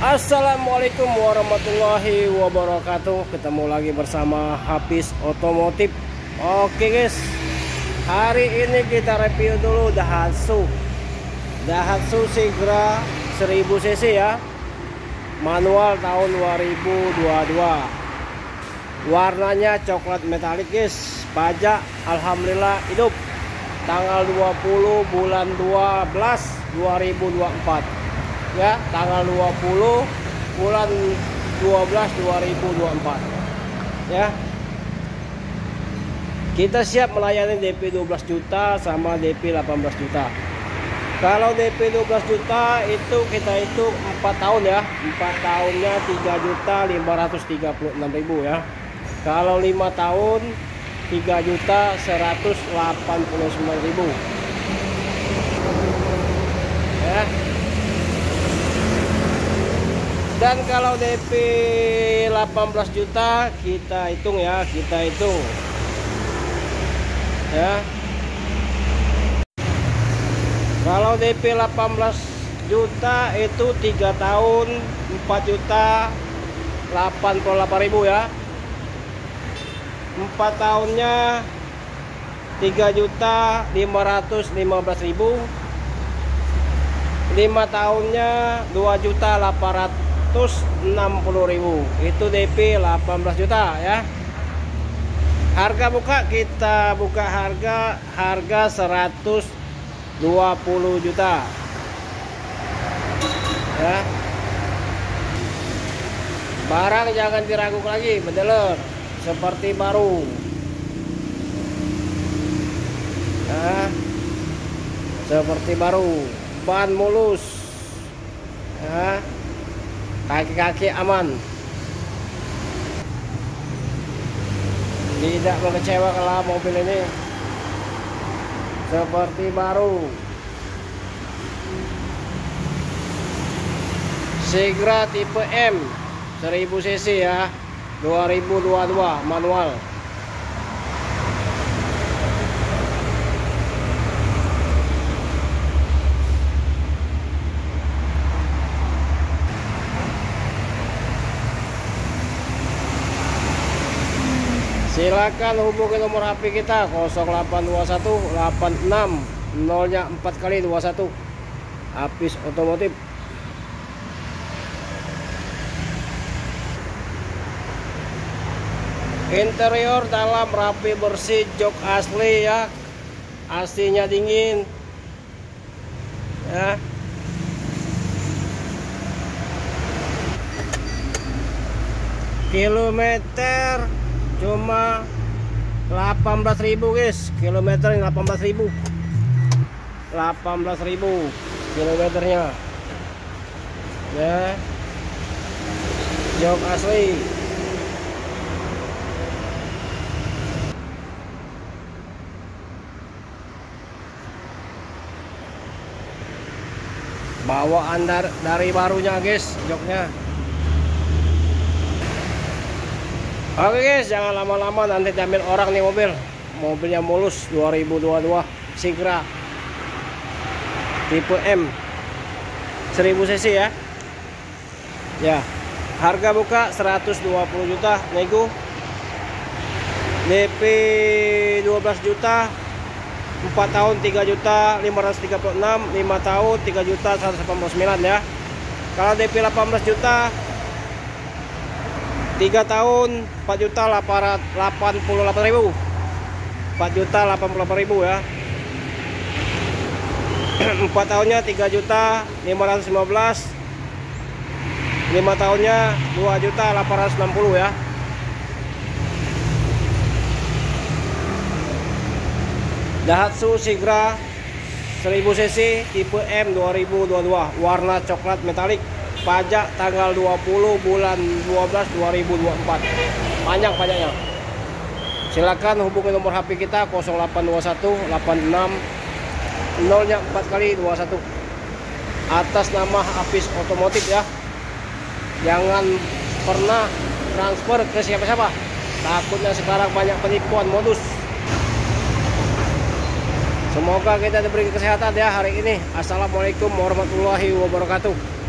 Assalamualaikum warahmatullahi wabarakatuh. Ketemu lagi bersama Hafiz Otomotif. Oke guys, hari ini kita review dulu Daihatsu Sigra 1000 cc ya, manual tahun 2022. Warnanya coklat metalik guys. Pajak alhamdulillah hidup. Tanggal 20 bulan 12 2024 ya, tanggal 20 bulan 12 2024 ya. Kita siap melayani DP 12 juta sama DP 18 juta. Kalau DP 12 juta itu kita hitung 4 tahun ya, 4 tahunnya 3.536.000 ya. Kalau 5 tahun 3.189.000 ya. Dan kalau DP 18 juta kita hitung ya, ya. Kalau DP 18 juta itu 3 tahun 4.088.000 ya. 4 tahunnya 3.515.000. 5 tahunnya 2.860.000. Itu DP 18 juta ya. Harga kita buka harga 120 juta ya. Barang jangan diragukan lagi, bener seperti baru ya. Seperti baru, ban mulus ya. Kaki-kaki aman, tidak mengecewakan mobil ini, seperti baru. Sigra tipe M 1000 cc ya, 2022 manual. Silakan hubungi nomor HP kita 0821 86 0-nya 4 kali 21. Hafiz Otomotif. Interior dalam rapi bersih, jok asli ya, AC-nya dingin ya. Kilometer cuma 18.000 guys, kilometer 18.000 kilometernya ya. Jok asli. Bawaan dari barunya guys, joknya. Oke guys, jangan lama-lama nanti diambil orang nih mobil. Mobilnya mulus 2022 Sigra tipe M 1000 cc ya. Ya, harga buka 120 juta nego. DP 12 juta, 4 tahun 3.536.000, 5 tahun 3.189.000 ya. Kalau DP 18 juta 3 tahun 4.888.000, 4.088.000 ya. 4 tahunnya 3.515.000, 5 tahunnya 2.860.000 ya. Daihatsu Sigra 1000 cc tipe M 2022, warna coklat metalik. Pajak tanggal 20 bulan 12 2024. Panjang pajaknya. Silakan hubungi nomor HP kita 0821 86 0-nya 4 kali 21. Atas nama Hafiz Otomotif ya. Jangan pernah transfer ke siapa-siapa. Takutnya sekarang banyak penipuan modus. Semoga kita diberi kesehatan ya hari ini. Assalamualaikum warahmatullahi wabarakatuh.